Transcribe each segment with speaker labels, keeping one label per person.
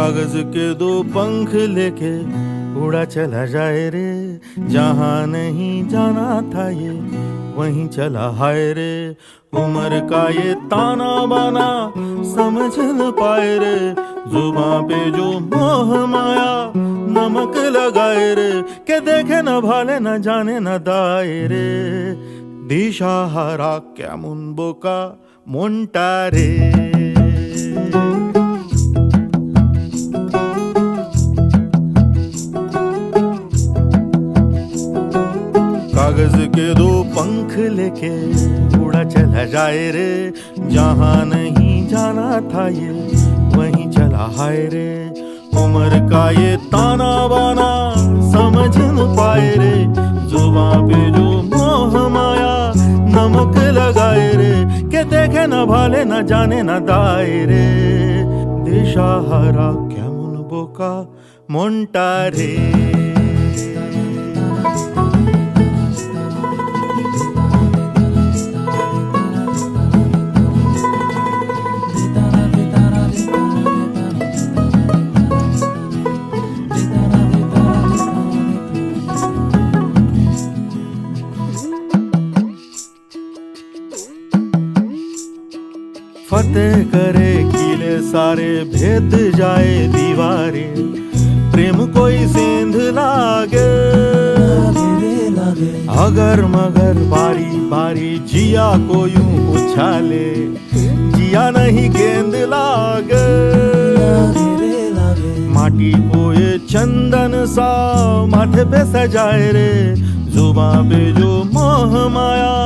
Speaker 1: कागज के दो पंख लेके उड़ा चला जाए रे, जहाँ नहीं जाना था ये वहीं चला हाय रे। उम्र का ये ताना बाना समझ न पाए रे, जुबां पे जो मोह माया नमक लगाए रे, के देखे न भाले न जाने न दाए रे। दिशा हारा केमन बोका मोंटा रे। कागज के दो पंख लेके उड़ा चला जाए रे, जहाँ नहीं जाना था ये वहीं चला हाय रे। उम्र का ये ताना बाना समझ न पाए रे, जुबां पे जो मोह माया नमक लगाए रे, के देखे न भाले न जाने न दाए रे। दिशा हारा केमन बोका मोंटा रे। फतेह करे किले सारे, भेद जाए दीवारें, प्रेम कोई सेंध लागे अगर मगर बारी बारी जिया को यूं उछाले, जिया नहीं गेंद लागे। माटी को ये चंदन सा माथे पे सजाए रे, जुबां पे जो मोह माया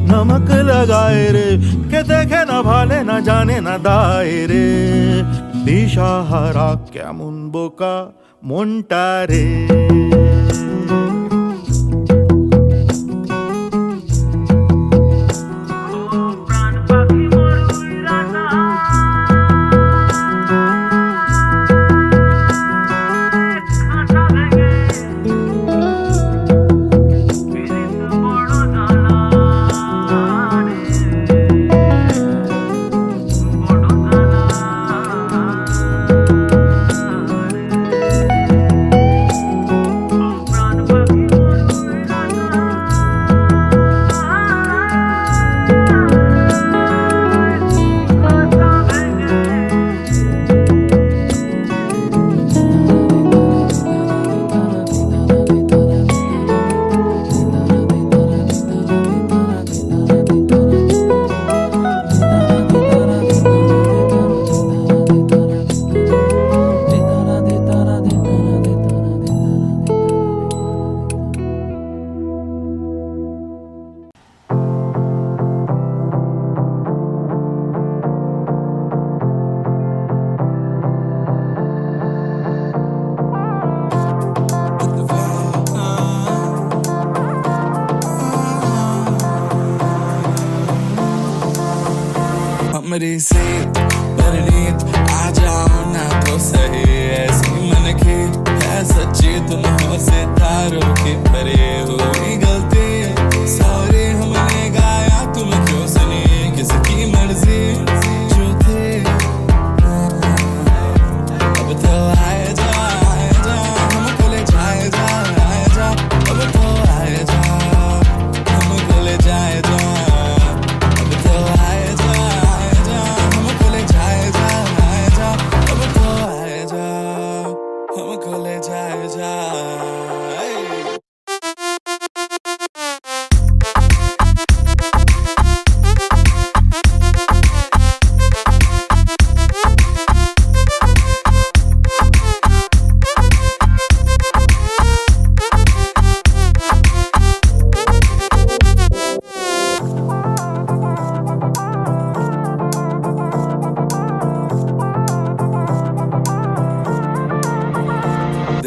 Speaker 1: नमक लगाए रे, के देखे न भाले न जाने न दाए रे। दिशा हारा केमन बोका मोंटा रे।
Speaker 2: मेरी से परनीत आ जाओ ना तो सही, ऐसी मन की है सच्ची तुम हो सितारों की भरे हुई गलती। सॉरी हमने गाया तुम क्यों सुनी, किसकी मर्जी जो थे। अब तो आए जा हमको ले जाए जा, आए जा अब तो आए जा हमको ले जाए जा।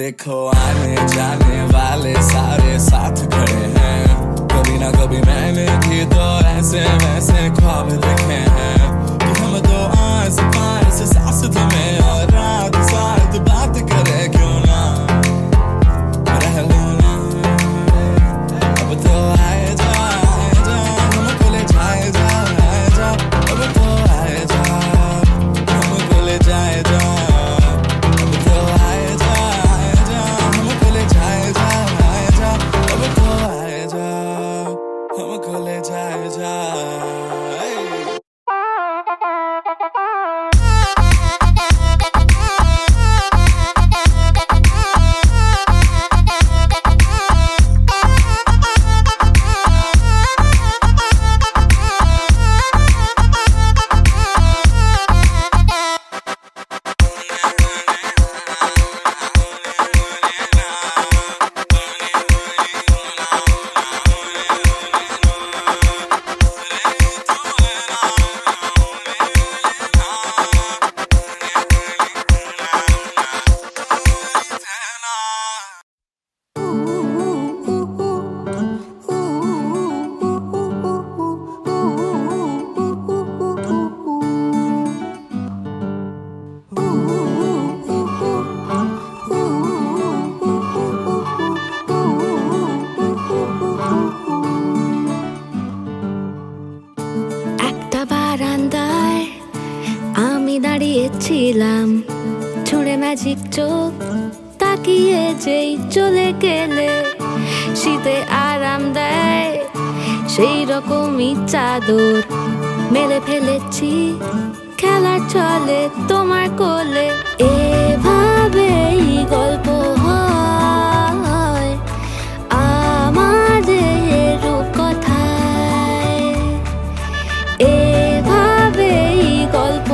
Speaker 2: देखो आने जाने वाले सारे साथ खड़े हैं, कभी ना कभी मैंने भी तो ऐसे वैसे ख्वाब देखे हैं कि हम तो आस पास सास में और रात साथ बात करे, क्यों ना रह लो ना, अब तो आए जा हमको ले जाए जा, अब तो आए जा हमको ले जाए जा, अब तो आए जा हमको ले जाए जा, अब तो आए जा हमको ले जाए जा।
Speaker 3: ছিলাম ছুঁড়ে ম্যাজিক চোখ তাকিয়ে যেই চলে গেলে, শীতে আরাম দেয় সেই রকমই চাদর মেলে ফেলেছি খেলার চলে তোমার কোলে। এভাবেই গল্প হয় আমাদের রূপকথায়, এভাবেই গল্প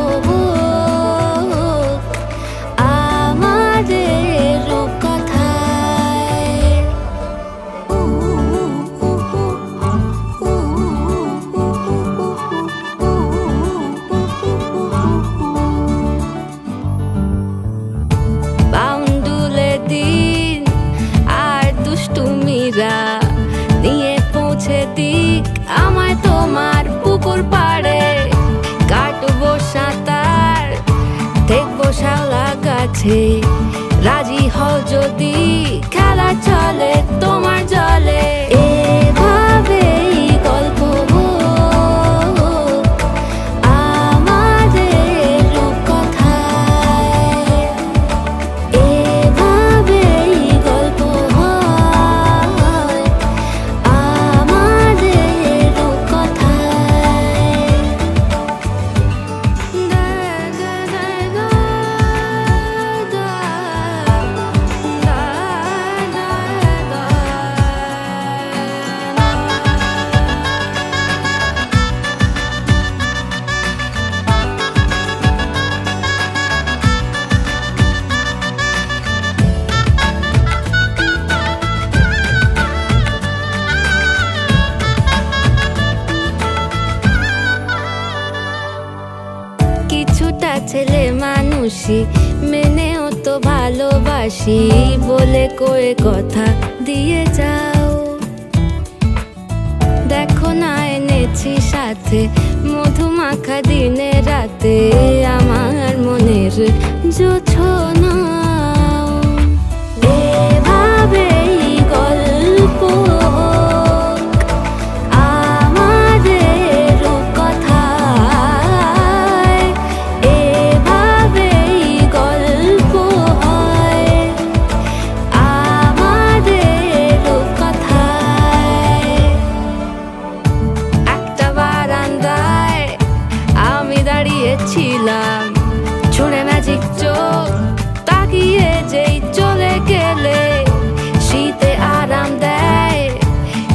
Speaker 3: নিয়ে পৌঁছে দিক আমায় তোমার পুকুর পাড়ে, কাটবো সাঁতার দেখবো শাওলা গাছে, রাজি হও যদি খেলা চলে তোমার জলে। এভাবেই গল্প আমাদের রূপকথায়, এভাবেই গল্প ছেলে মানুষই মেনেও তো ভালোবাসি বলে কয়ে কথা দিয়ে যাও, দেখো না এনেছি সাথে মধুমাখা দিনে রাতে আমার মনের জোছনা। এভাবেই গল্প ছিলাম ছুঁড়ে ম্যাজিক চোখ তাকিয়ে যেই চলে গেলে, শীতে আরাম দেয়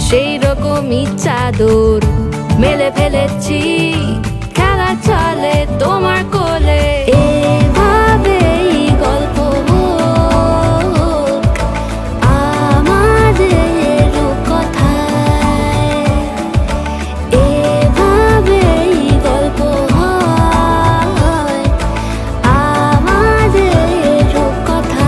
Speaker 3: সেই রকমই চাদর মেলে ফেলেছি খেলা চলে তোমার কোলে। এভাবেই গল্প আমাদের রূপকথায়, এভাবেই গল্প আমাদের রূপকথায়।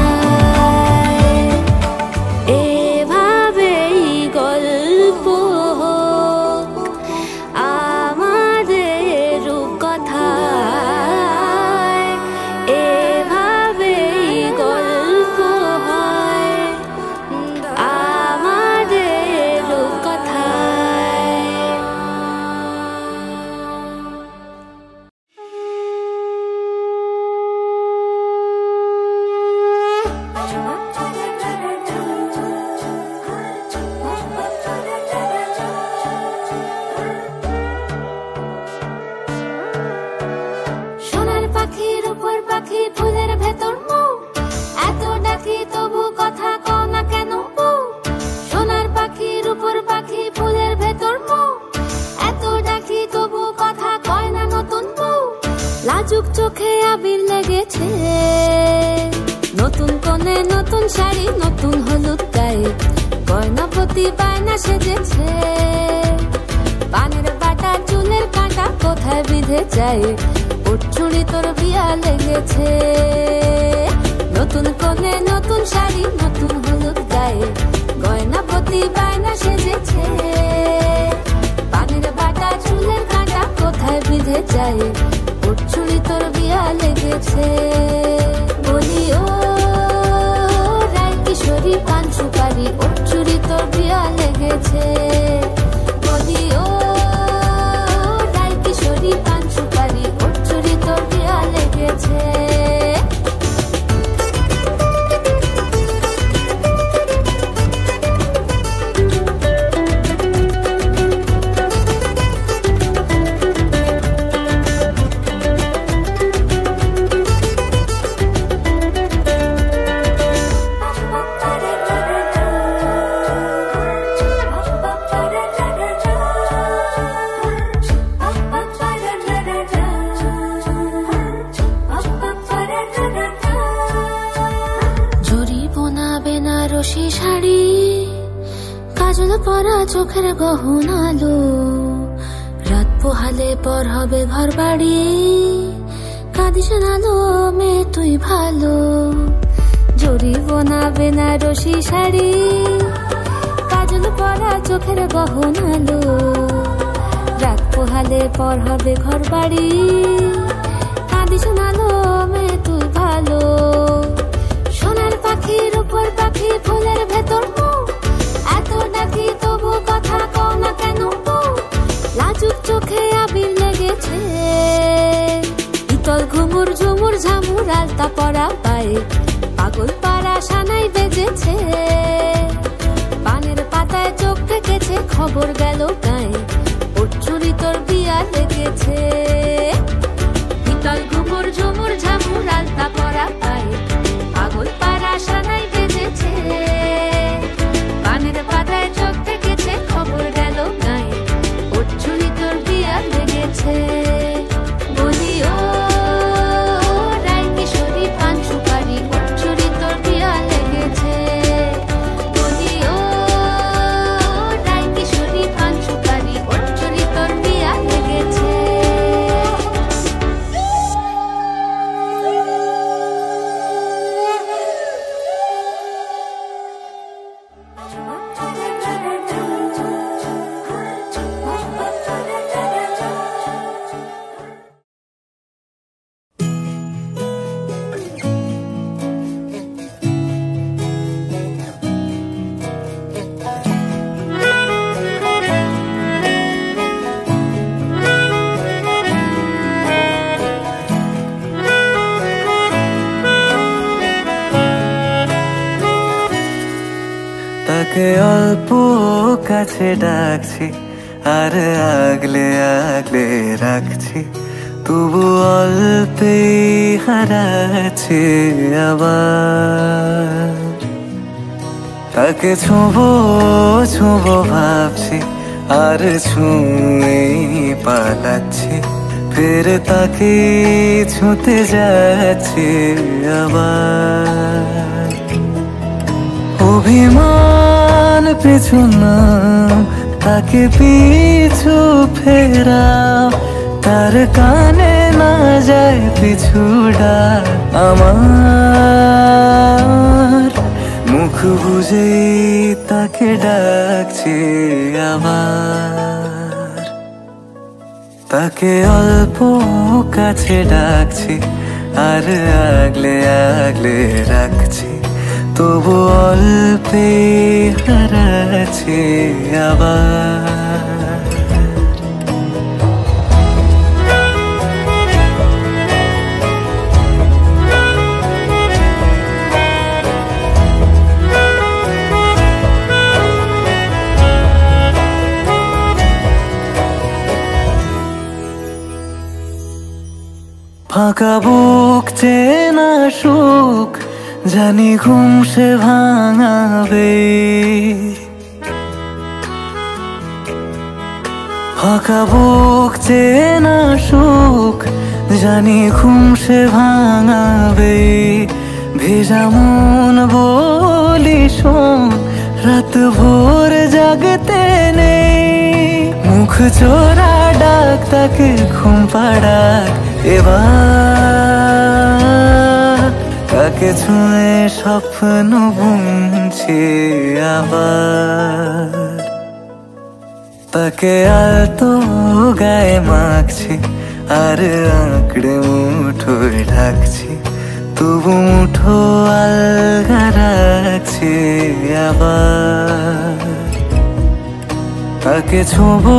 Speaker 3: কোণে নতুন শাড়ি নতুন হলুদ গায়ে গয়নাপতি বায়না সেজেছে পানের বাটা চুলের কাঁটা কোথায় বিঁধে যায় ওর চুড়ি তোর বিয়া লেগেছে নতুন কোণে নতুন শাড়ি নতুন হলুদ গায়ে গয়নাপতি বায়না সেজেছে পানের বাটা চুলের কাঁটা কোথায় বিঁধে যায় ওর চুড়ি তোর বিয়া লেগেছে বলি ও রায় কিশোরী পান সুপারি ওর চুড়ি তোর বিয়া লেগেছে বলি ও রায় কিশোরী পান সুপারি ওর চুড়ি তোর বিয়া লেগেছে শাড়ি কাজল পরা চোখের গহনালো রাত পোহালে পর হবে ঘর বাড়ি কাঁদিস নালো মেয়ে তুই ভালো জরি বোনা বেনারসি শাড়ি কাজল পরা চোখের গহনালো রাত পোহালে পর হবে ঘর বাড়ি কাঁদিস নালো মেয়ে তুই ভালো সোনার পাখির উপর পাখি ফুলের ভেতর এত ডাকি তবু কথা কও না কেন লাজুক চোখে আবির লেগেছে ইতল ঘুমুর ঝুমুর ঝামুর আলতা পরা পায়ে পাগল পাড়া সানাই বেজেছে পানের পাতায় চোখ ঢেকেছে খবর গেল গায়ে ওর চুরি তোর বিয়া লেগেছে ইতল ঘুমুর ঝুমুর ঝামুর আলতা পরা পায়ে পাগল পাড়া সানাই বেজেছে পানের পাতায় চোখ ঢেকেছে খবর গেল গায়ে ওর চুরি তোর বিয়া লেগেছে বলি ও রায় কিশোরী পান সুপারি ওর চুরি তোর বিয়া লেগেছে বলি ও রায় কিশোরী পান সুপারি ওর চুরি তোর বিয়া লেগেছে
Speaker 4: তাকে অল্প কাছে ডাকছি আর আগলে আগলে রাখছি তবু অল্পে হারাচ্ছে আবার তাকে ছোঁবো ছোঁবো ভাবছি আর ছুঁয়ে পালাচ্ছি ফের তাকে ছুঁতে যাচ্ছে আবার অভিমান পিছু নাম তাকে পিছু ফেরাও তার কানে না যায় পিছুডা আমার মুখ বুঝে তাকে ডাকছে আবার তাকে অল্প কাছে ডাকছি আর আগলে আগলে রাখছি তবু অল্পে হারাচ্ছে আবার ফাঁকা বুক চেনা সুখ জানি ঘুম সে ভাঙাবে ফাঁকা বুক চেনা সুখ জানি ঘুম সে ভাঙাবে ভেজা মন বলি শোন, রাত ভোর জাগতে নেই। মুখ চোরা ডাক তাকে ঘুম পাড়াক এবার। তাকে ছুঁয়ে স্বপ্ন বুনছি আবার। তাকে আলতো গায়ে মাখছি আর আঁকড়ে মুঠোয় ঢাকছি, তবু মুঠো আলগা রাখছি আবার। তাকে ছোঁবো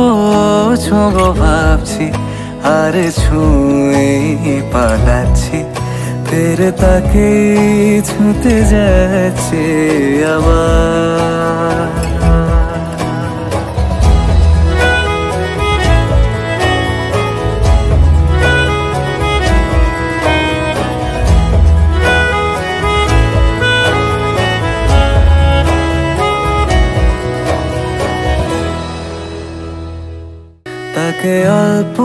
Speaker 4: ছোঁবো ভাবছি আর ছুঁয়ে পালাচ্ছি, ফের তাকে ছুঁতে যাচ্ছে আবার। তাকে অল্প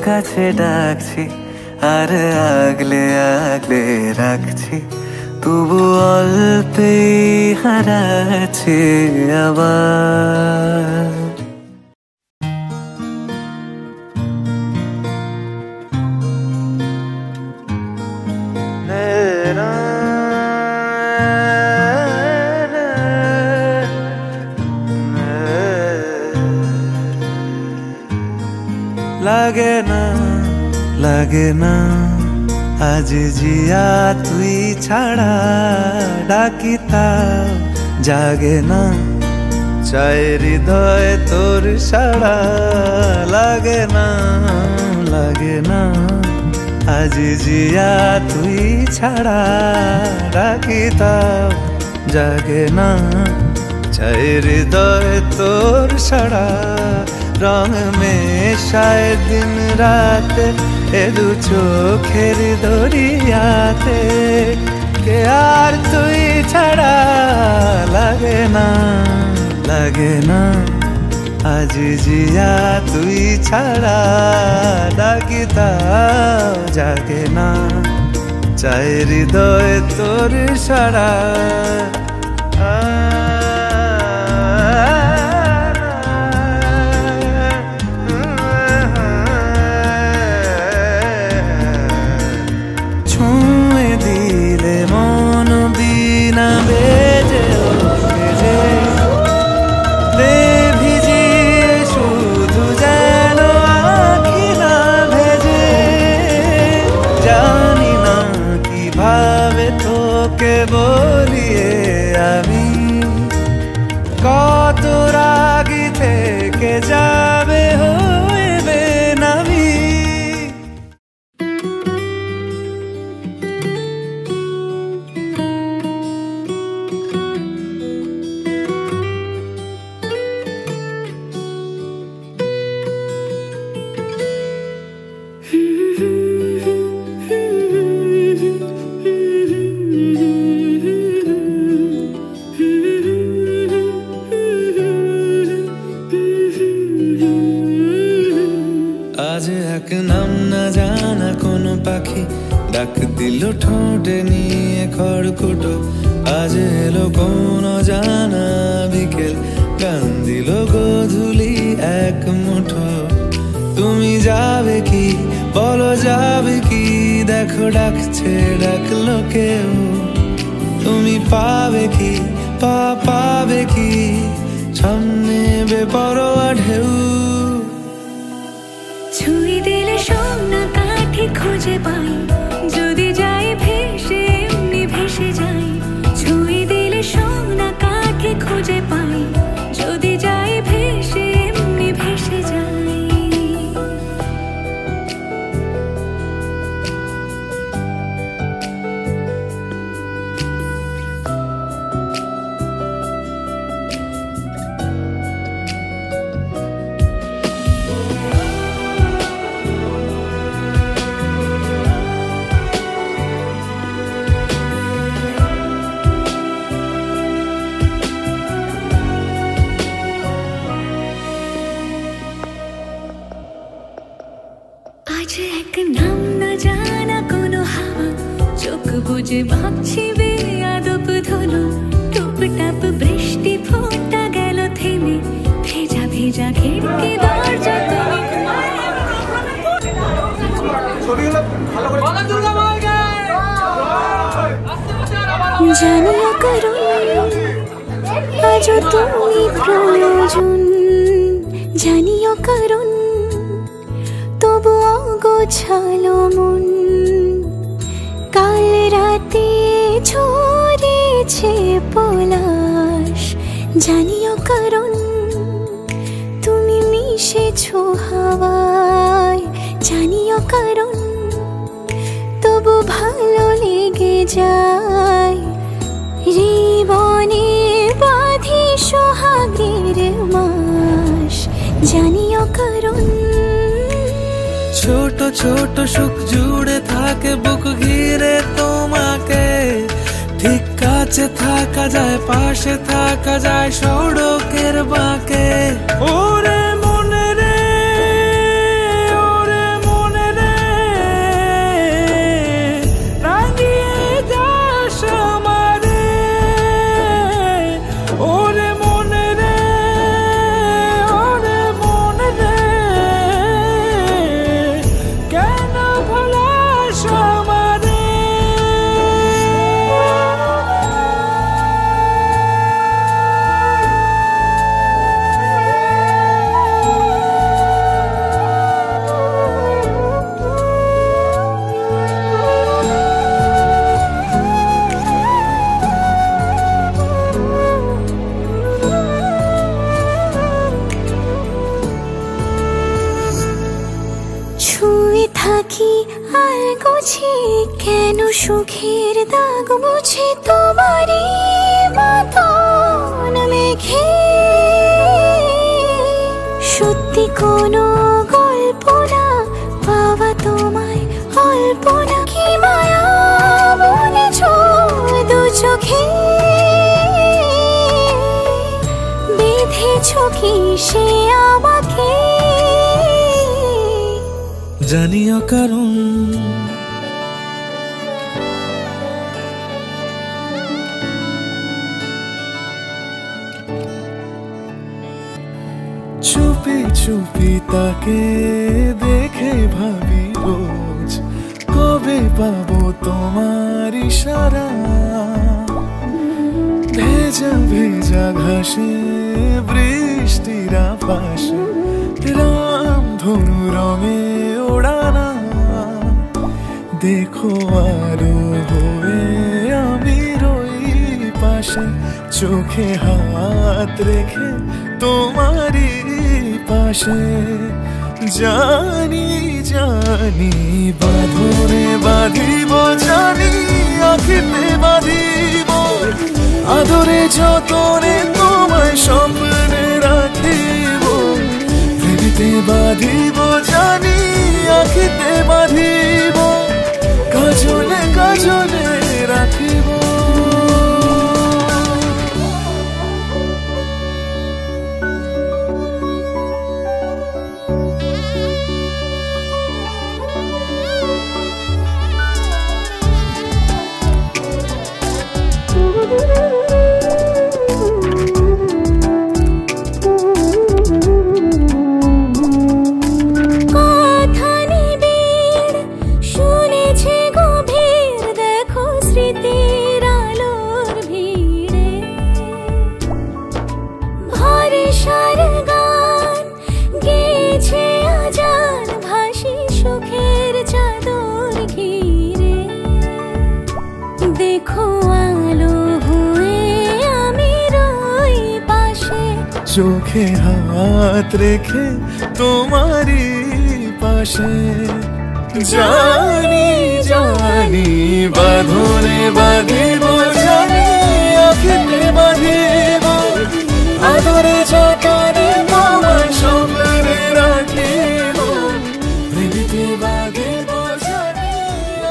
Speaker 4: কাছে ডাকছি আর আগলে আগলে রাখছি, তবু অল্পেই হারাচ্ছি আবার। লাগে না লাগে না আজ জিয়া তুই ছাড়া, ডাকিতা জাগে না চায় হৃদয় তোর সাড়া। লাগে না লাগে না আজ জিয়া তুই ছাড়া, ডাকিতা জাগে না চায় হৃদয় তোর সাড়া। রং মেশায় দিন রাতে এ দু চোখের দরিয়াতে, কে আর তুই ছাড়া। লাগে না লাগে না আজ জিয়া তুই ছাড়া, ডাকিতা জাগে না চায় হৃদয় তোর সাড়া। বলিয়ে আমি কত রাগি থেকে যাবে হইবে নামি। আজ এক নাম না জানা কোনো পাখি ডাক দিল ঠোঁটে নিয়ে খড়কুটো। আজ এলো কোন জানা বিকেল, গান দিল গোধূলি এক মুঠো। তুমি যাবে কি বলো যাবে কি, দেখো ডাকছে ডাকলো কেউ। তুমি পাবে কি পাবে কি, সামনে বেপরোয়া ঢেউ।
Speaker 5: ছুঁয়ে দিলে সোনা কাঠি খুঁজে পাই, যদি যাই ভেসে এমনি ভেসে যাই। ছুঁয়ে দিলে সোনা কাঠি খুঁজে পাই, যদি যাই ভেসে এমনি ভেসে যাই। জানিও কারণ আজও তুমি প্রয়োজন, জানিও কারণ তবু অগোছালো মন। কাল রাতে ঝরেছে পলাশ, জানিও কারণ তুমি মিশেছো হাওয়ায়, জানিও কারণ তবু ভালো লেগে যায়। জীবনে বাঁধি সোহাগের মাস, জানিও কারণ
Speaker 4: ছোট ছোট সুখ জুড়ে থাকে বুক ঘিরে তোমাকে। ঠিক কাছে থাকা যায়, পাশে থাকা যায় সড়কের বাঁকে। ওরে মনে রে, ওরে মনে রে, রাঙিয়ে যাস আমারে। ওরে মনে রে, ওরে মনে রে, কেন ভোলাস আমারে।
Speaker 5: ছুঁয়ে থাকি আর গোছি কেন সুখের দাগ মুছে তোমারই মতন মেঘে। সত্যি কোনো গল্প না পাওয়া তোমায় অল্প না, কি মায়া বলেছ দু চোখে। বেঁধেছ কি সে আমাকে,
Speaker 4: জানিও কারণ চুপি চুপি তাকে দেখে ভাবি রোজ, কবে পাবো তোমার ইশারা। ভেজা ভেজা ঘাসে বৃষ্টির আভাসে রামধনু রঙে ওড়ানা। দেখো আরো হয়ে আমি রই পাশে, চোখে হাত রেখে তোমারই পাশে। জানি জানি বাঁধনে বাঁধিব, জানি আখিতে বাঁধিব। আদরে যতনে তোমায় স্বপ্নে রাখিব, প্রেমেতে বাঁধিব, জানি আখিতে বাঁধিব। কাজলে কাজলে রাখিব। চোখে হাত রেখে তোমারই পাশে। জানি জানি বাঁধনে বাঁধিব, জানি আখিতে বাঁধিব। আদরে যতনে তোমায় স্বপ্নে রাখিব, প্রেমেতে বাঁধিব, জানি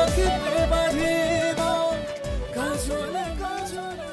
Speaker 4: আখিতে বাঁধিব। কাজলে কাজলে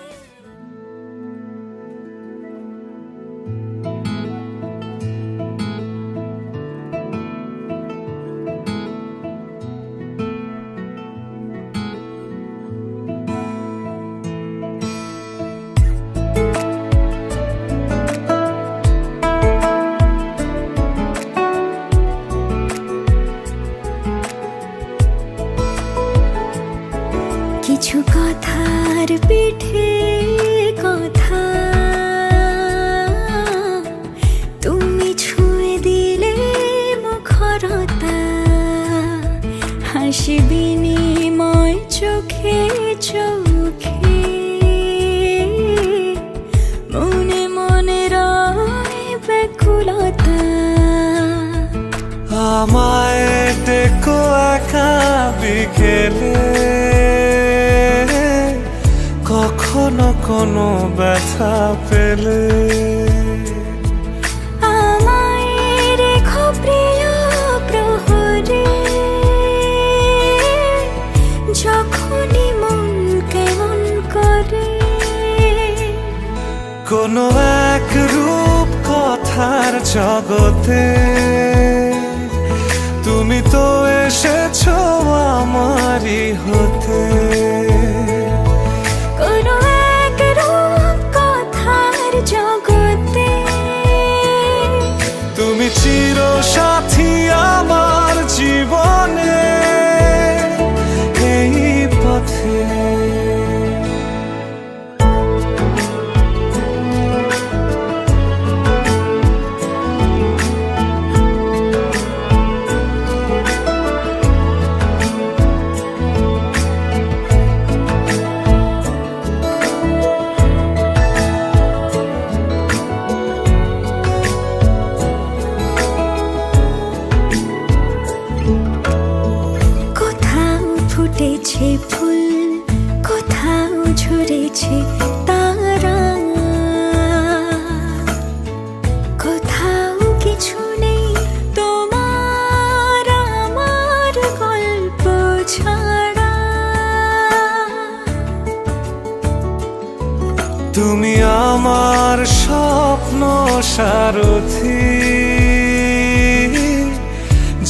Speaker 5: নিশ বিনিময় চোখে চোখে মনে মনে রয় ব্যাকুলতা
Speaker 4: আমায় ডেকো একা বিকেলে কখনো কোনো ব্যথা পেলে
Speaker 5: আমায় রেখো প্রিয় প্রহরে যখনই মন কেমন করে
Speaker 4: কোনো এক রূপ কথার জগতে তুমি তো এসেছো আমারই হতে
Speaker 5: কোনো এক রূপ কথার জগতে
Speaker 4: তুমি চির সাথী আমার জীবনে এই পথে
Speaker 5: ফুটেছে ফুল কোথাও ঝরেছে তারা কোথাও কিছু নেই তোমার আমার গল্প ছাড়া
Speaker 4: তুমি আমার স্বপ্ন সারথি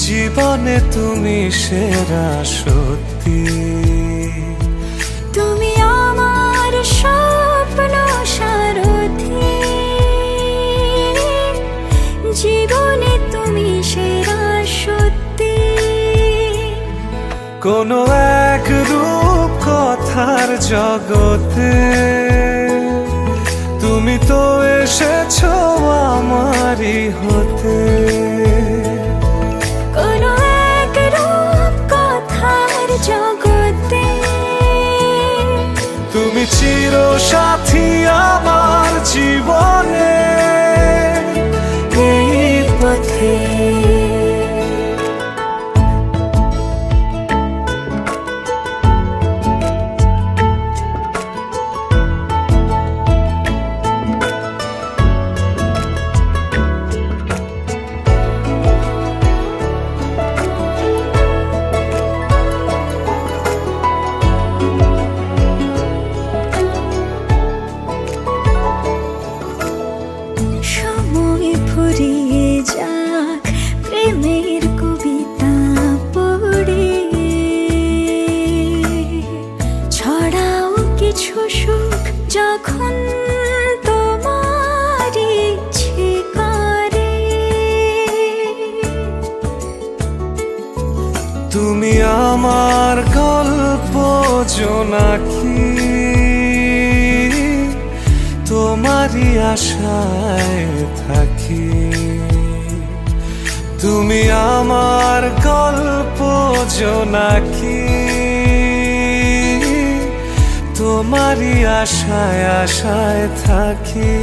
Speaker 4: জীবনে তুমি সেরা সত্যি
Speaker 5: তুমি আমার স্বপ্ন সারথি জীবনে তুমি সেরা সত্যি
Speaker 4: কোনো এক রূপ কথার জগতে তুমি তো এসেছো আমারই হতে
Speaker 5: কোনো এক রূপ কথার জগতে
Speaker 4: তুমি চির সাথী আমার জীবনে এই পথে
Speaker 5: যখন তোমার ইচ্ছে করে
Speaker 4: তুমি আমার গল্প জোনাকি তোমারই আশায় থাকি তুমি আমার গল্প জোনাকি তোমারই আশায় আশায় থাকি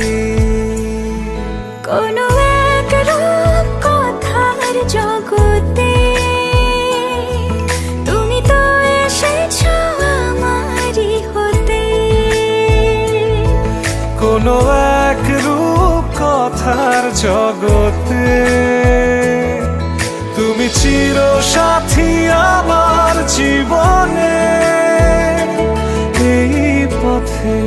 Speaker 5: কোনো এক রূপ কথার জগতে তুমি তো এসেছো আমারই হতে
Speaker 4: কোনো এক রূপ কথার জগতে তুমি চির সাথী আমার জীবনে এই পথে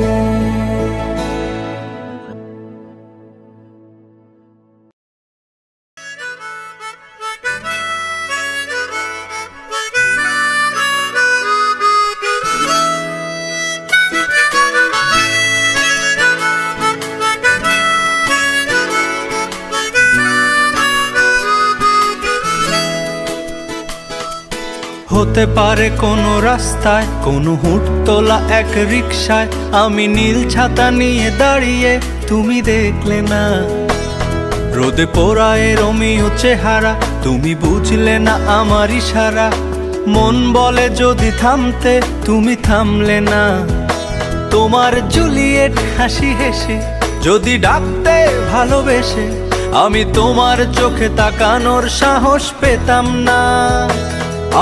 Speaker 6: হতে পারে কোনো রাস্তায় কোনো হুট তোলা এক রিকশায় আমি নীল ছাতা নিয়ে দাঁড়িয়ে তুমি দেখলে না রোদে পোড়ায় রোমিও চেহারা তুমি বুঝলে না আমার ইশারা মন বলে যদি থামতে, তুমি থামলে না। তোমার জুলিয়েট হাসি হেসে যদি ডাকতে ভালোবেসে, আমি তোমার চোখে তাকানোর সাহস পেতাম না।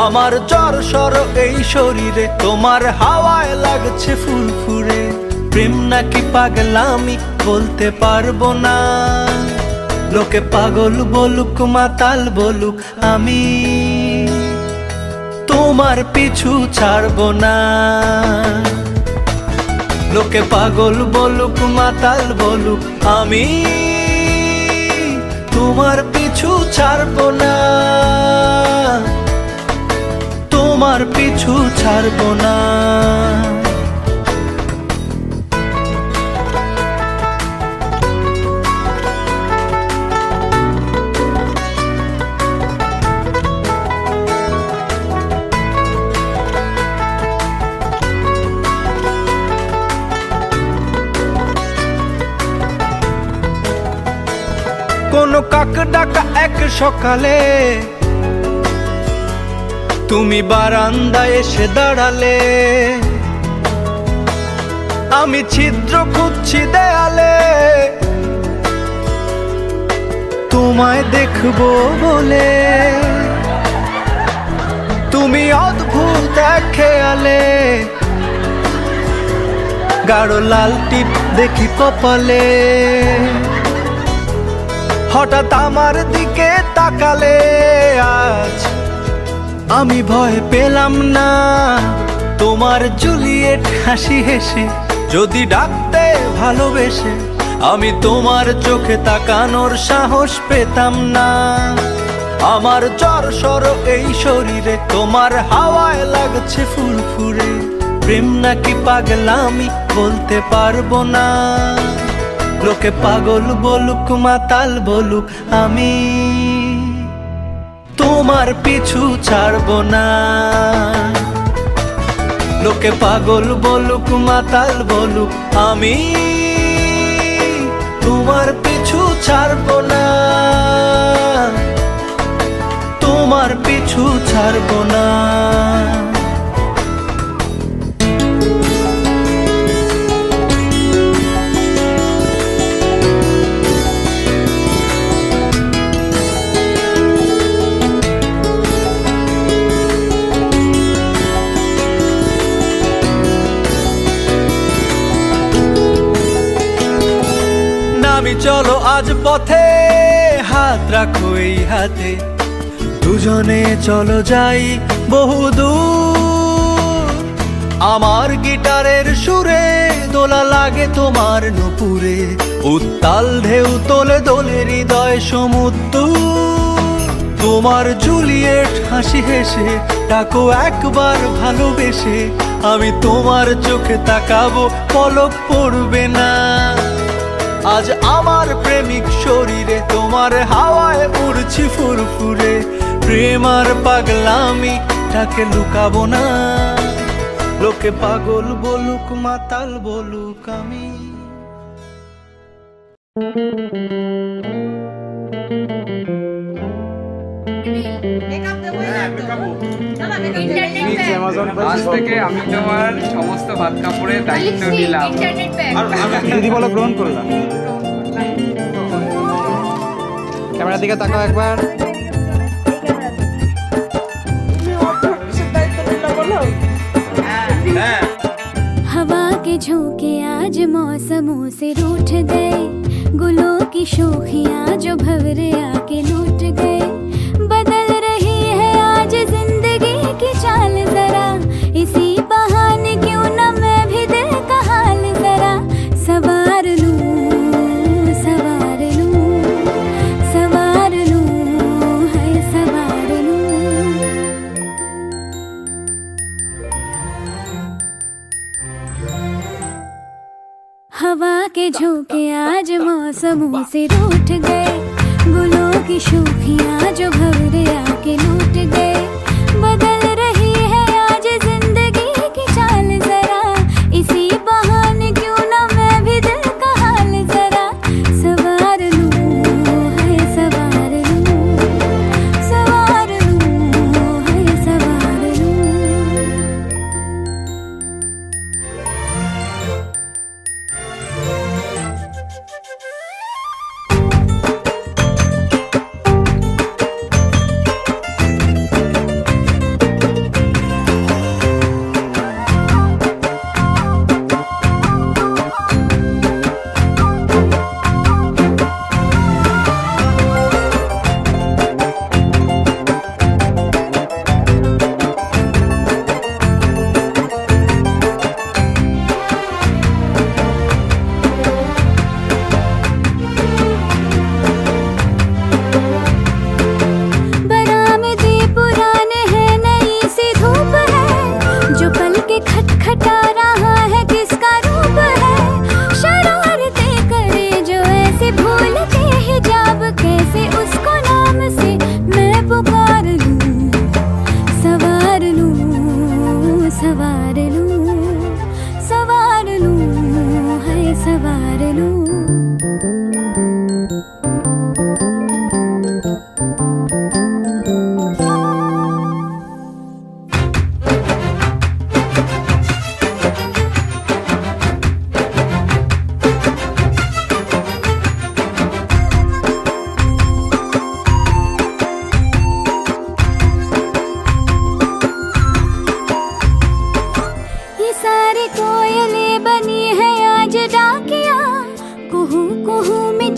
Speaker 6: আমার জ্বর এই শরীরে, তোমার হাওয়ায় লাগছে ফুরফুরে। প্রেম নাকি পাগলামি বলতে পারবো না। লোকে পাগল বলুক মাতাল বলুক, আমি তোমার পিছু ছাড়বো না। লোকে পাগল বলুক মাতাল বলুক, আমি তোমার পিছু ছাড়বো না। তোমার পিছু ছাড়বো না। কোনো কাক ডাকা এক সকালে তুমি বারান্দায় এসে দাঁড়ালে। আমি ছিদ্র খুঁজছি দেয়ালে, তোমায় দেখবো বলে। তুমি অদ্ভুত এক খেয়ালে, গাঢ় লাল টিপ দেখি কপালে। হঠাৎ আমার দিকে তাকালে, আজ আমি ভয় পেলাম না। তোমার জুলিয়েট হাসি হেসে যদি ডাকতে ভালোবেসে, আমি তোমার চোখে তাকানোর সাহস পেতাম না। আমার জ্বর এই শরীরে, তোমার হাওয়ায় লাগছে ফুরফুরে। প্রেম নাকি পাগলামি বলতে পারবো না। লোকে পাগল বলুক মাতাল বলুক, আমি তোমার পিছু ছাড়বো না। লোকে পাগল বলুক মাতাল বলুক, আমি তোমার পিছু ছাড়বো না। তোমার পিছু ছাড়বো না। আমি চলো আজ পথে, হাত রাখো এই হাতে। দুজনে চলো যাই বহুদূর। আমার গিটারের সুরে দোলা লাগে তোমার নুপুরে। উত্তাল ঢেউ তোলে দোলে হৃদয় সমুদ্র। তোমার জুলিয়েট হাসি হেসে ডাকো একবার ভালোবেসে। আমি তোমার চোখে তাকাবো, পলক পড়বে না। আজ আমার প্রেমিক শরীরে, তোমার হাওয়ায় উড়ছি ফুরফুরে। প্রেম আর পাগলামি তাকে লুকাবো না। লোকে পাগল বলুক মাতাল বলুক, আমি
Speaker 7: আজ থেকে আমি তোমার সমস্ত ভাত কাপড়ের দায়িত্ব নিলাম।
Speaker 8: দিদি বলো গ্রহণ করলাম। ক্যামেরার দিকে তাকাও একবার।
Speaker 5: हवा के झोंके आज मौसमों से रूठ गए। गुलों की शोखियाँ जो भंवरे आके लूट गए। बदल रही है आज जिंदगी की चाल जरा। इसी बहाने क्यों न मैं भी दिल का हाल जरा सवार लूं, सवार लूं, सवार लूं, है सवार लूं। हवा के झोंके आज मौसमों से रूठ गए। गुलों की शोखियाँ जो भंवरे आके लूट गए। बदल रही है आज जिंदगी की चाल जरा। इसी बहाने क्यों न मैं भी दिल का हाल जरा सवार लूं, है सवार लूं, सवार लूं, है सवार लूं।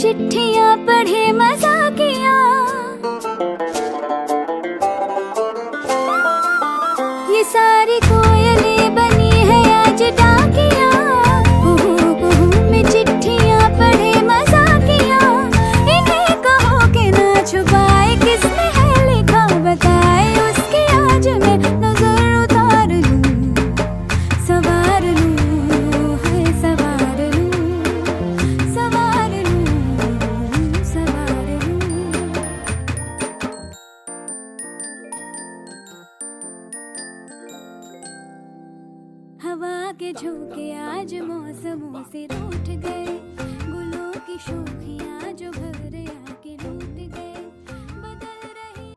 Speaker 5: चिट्ठियां पढ़े मजाकिया, ये सारी कोयलें बनी है आज डाकिया। में चिट्ठियां पढ़े मजाकिया, इन्हें कहो कि ना छुपाए, किसने है लिखा बताए, उसकी आज मैं नजर उतार लूं, सवार लूं, है सवार लूं, सवार लूं, सवार लूं। हवा के झोंके आज मौसमों से रूठ गए, गुलों की शोखियां जो भवरे आके लूट गए, बदल रही।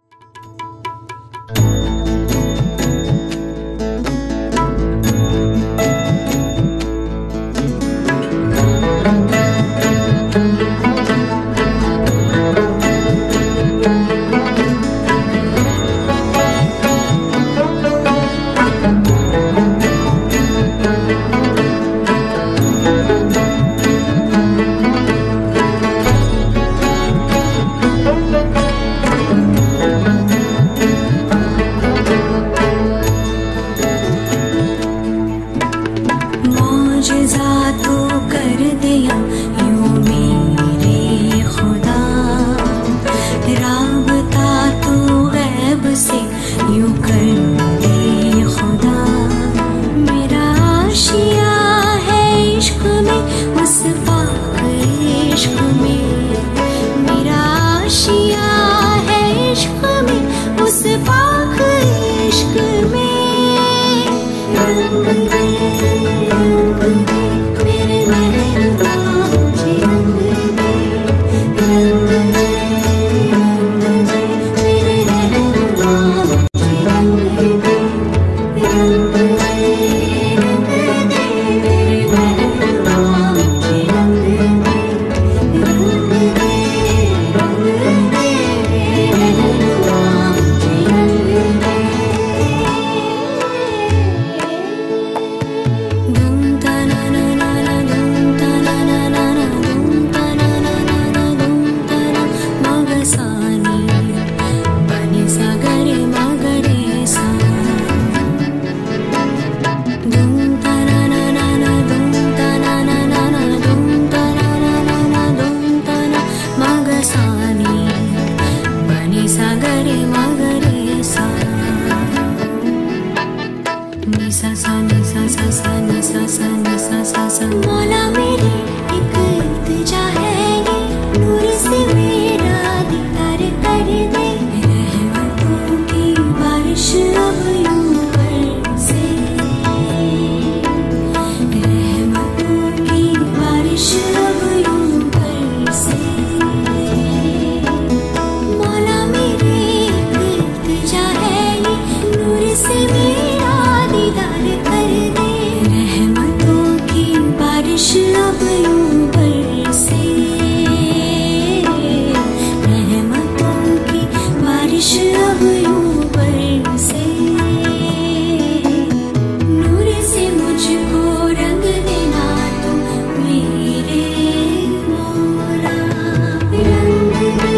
Speaker 5: मौला मेरी एक इल्तिजा है ये, नूर से मेरा दीदार कर दे, रहमतों की बारिश अब यूं बरसे, रहमतों की बारिश अब यूं बरसे। मौला मेरी एक इल्तिजा है ये, नूर से मेरा दीदार कर दे, बारिश अब यूं बरसे, रहमतों की बारिश अब यूं बरसे। नूर से मुझको रंग देना तुम मेरे मौला, रंग दे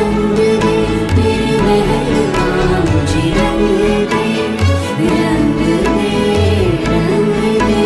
Speaker 5: मेरे मेहरबान मुझे रंग दे, रंग दे, रंग दे।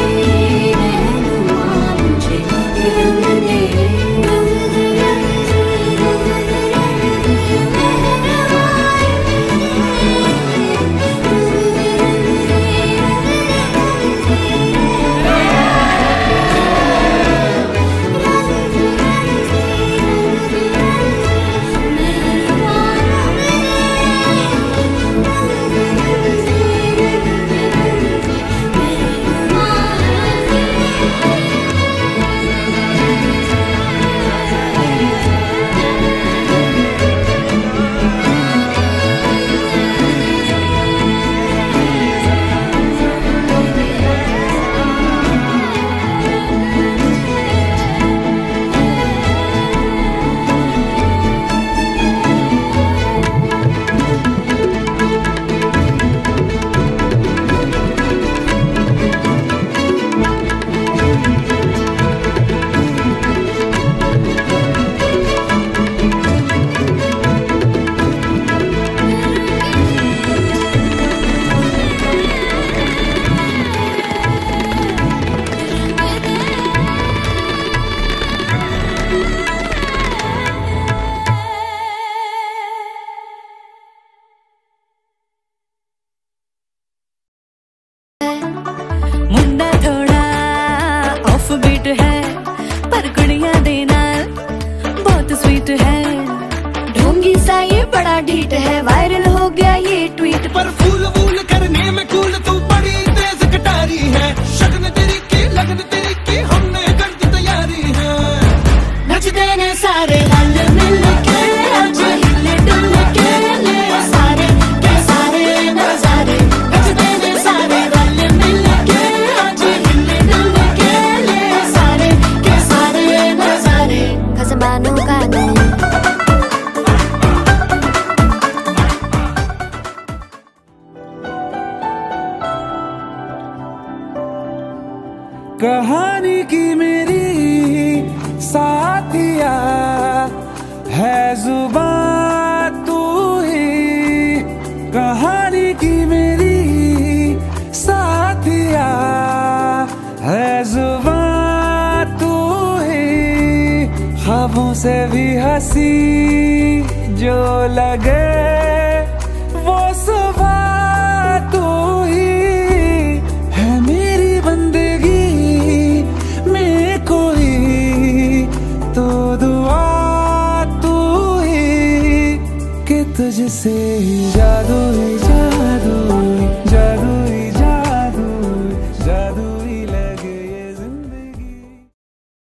Speaker 9: सारे रल मिल के आज हिले डुल के ले सारे के सारे नजारे नचते ने सारे रल मिल के आज हिले डुल के ले सारे के सारे नजारे
Speaker 3: खसमानों का नहीं
Speaker 4: कहानी की मेरी साथिया है जुबान तू ही कहानी की मेरी साथिया है जुबान तू ही ख्वाबों से भी हंसी जो लगे वो सुबह तू ही है मेरी बंदगी में कोई तो दुआ तू ही कि तुझसे ज्यादा